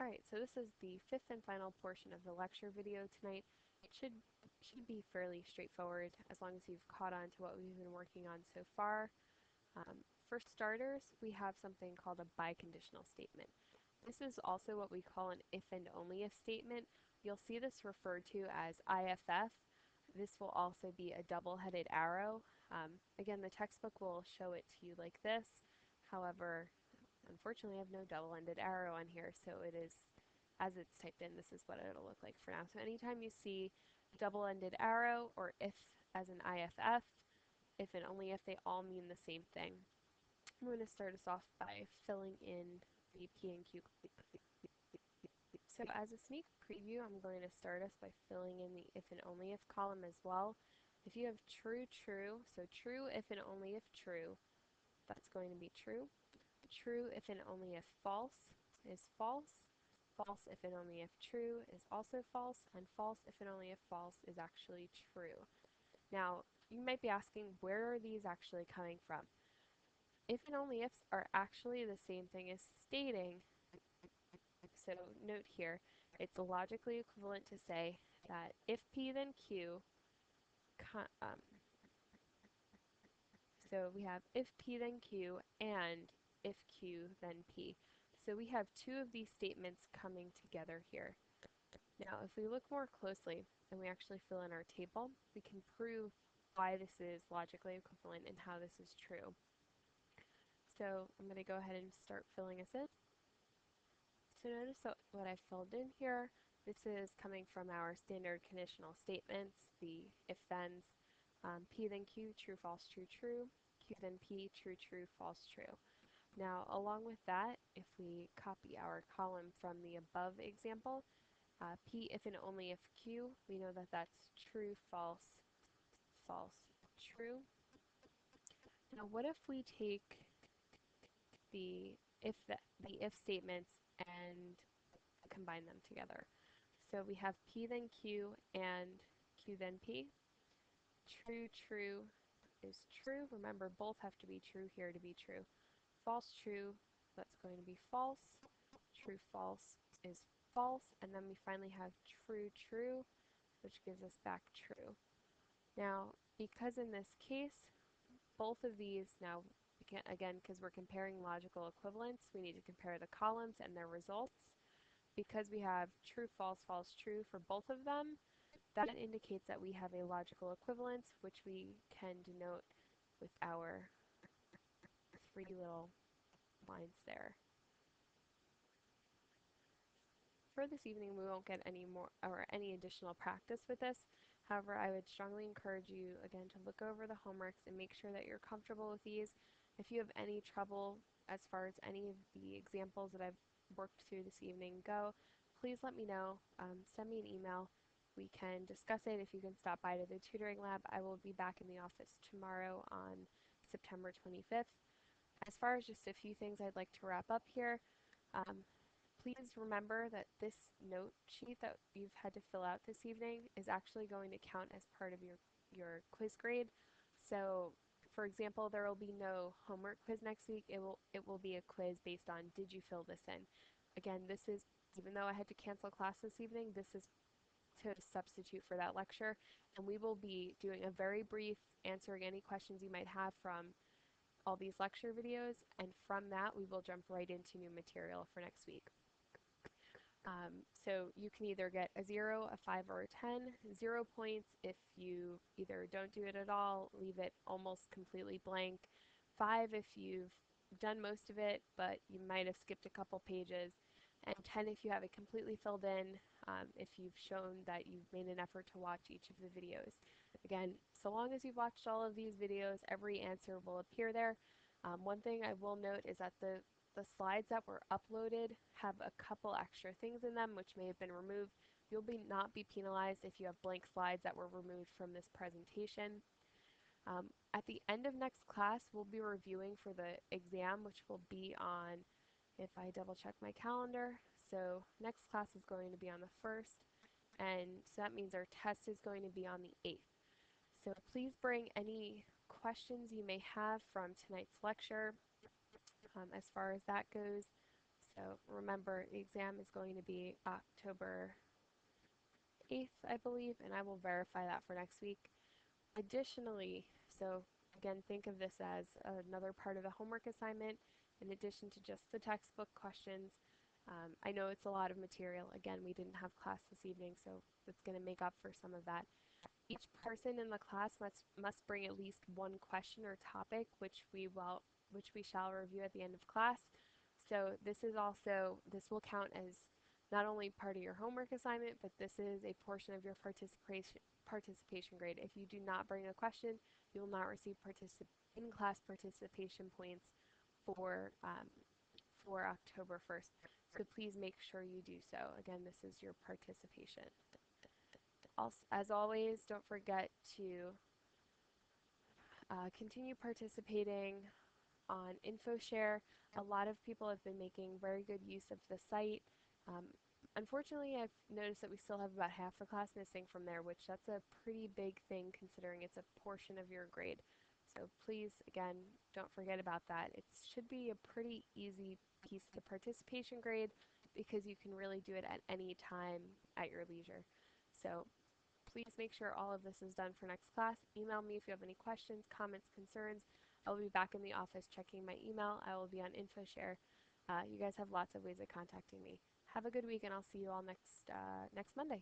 Alright, so this is the fifth and final portion of the lecture video tonight. It should be fairly straightforward as long as you've caught on to what we've been working on so far. For starters, we have something called a biconditional statement. This is also what we call an if and only if statement. You'll see this referred to as IFF. This will also be a double-headed arrow. Again, the textbook will show it to you like this. However, unfortunately, I have no double-ended arrow on here, so it is, as it's typed in, this is what it'll look like for now. So anytime you see double-ended arrow or if as an IFF, if and only if, they all mean the same thing. I'm going to start us off by filling in the P and Q. So as a sneak preview, I'm going to start us by filling in the if and only if column as well. If you have true, true, so true if and only if true, that's going to be true. True if and only if false is false. False if and only if true is also false. And false if and only if false is actually true. Now, you might be asking, where are these actually coming from? If and only ifs are actually the same thing as stating. So note here, it's logically equivalent to say that if P then Q, so we have if P then Q and if Q then P. So we have two of these statements coming together here. Now if we look more closely and we actually fill in our table, we can prove why this is logically equivalent and how this is true. So I'm going to go ahead and start filling us in. So notice what I filled in here. This is coming from our standard conditional statements, the if-thens. P then Q, true, false, true, true. Q then P, true, true, false, true. Now, along with that, if we copy our column from the above example, P if and only if Q, we know that that's true, false, false, true. Now, what if we take the if statements and combine them together? So we have P then Q and Q then P. True, true is true. Remember, both have to be true here to be true. False, true, that's going to be false. True, false is false. And then we finally have true, true, which gives us back true. Now, because in this case, both of these, now, again, because we're comparing logical equivalents, we need to compare the columns and their results. Because we have true, false, false, true for both of them, that indicates that we have a logical equivalence, which we can denote with our three little lines there. For this evening, we won't get any more or any additional practice with this. However, I would strongly encourage you, again, to look over the homeworks and make sure that you're comfortable with these. If you have any trouble as far as any of the examples that I've worked through this evening go, please let me know. Send me an email. We can discuss it. If you can stop by to the tutoring lab, I will be back in the office tomorrow on September 25th. As far as just a few things I'd like to wrap up here, please remember that this note sheet that you've had to fill out this evening is actually going to count as part of your quiz grade. So, for example, there will be no homework quiz next week. It will be a quiz based on did you fill this in. Again, this is, even though I had to cancel class this evening, this is to substitute for that lecture, and we will be doing a very brief answering any questions you might have from all these lecture videos, and from that we will jump right into new material for next week. So you can either get a 0, a 5, or a 10. 0 points if you either don't do it at all, leave it almost completely blank. 5 if you've done most of it, but you might have skipped a couple pages. And 10 if you have it completely filled in, if you've shown that you've made an effort to watch each of the videos. Again, so long as you've watched all of these videos, every answer will appear there. One thing I will note is that the slides that were uploaded have a couple extra things in them which may have been removed. You'll not be penalized if you have blank slides that were removed from this presentation. At the end of next class, we'll be reviewing for the exam, which will be on, if I double check my calendar, so next class is going to be on the 1st, and so that means our test is going to be on the 8th. So please bring any questions you may have from tonight's lecture as far as that goes. So remember, the exam is going to be October 8th, I believe, and I will verify that for next week. Additionally, so again, think of this as another part of the homework assignment in addition to just the textbook questions. I know it's a lot of material. Again, we didn't have class this evening, so it's going to make up for some of that. Each person in the class must bring at least one question or topic, which we shall review at the end of class. So this will count as not only part of your homework assignment, but this is a portion of your participation grade. If you do not bring a question, you will not receive in-class participation points for October 1st. So please make sure you do so. Again, this is your participation. Also, as always, don't forget to continue participating on InfoShare. A lot of people have been making very good use of the site. Um, Unfortunately, I've noticed that we still have about half the class missing from there, which that's a pretty big thing considering it's a portion of your grade. So please, again, don't forget about that. It should be a pretty easy piece of the participation grade because you can really do it at any time at your leisure. So please make sure all of this is done for next class. Email me if you have any questions, comments, concerns. I will be back in the office checking my email. I will be on InfoShare. You guys have lots of ways of contacting me. Have a good week, and I'll see you all next Monday.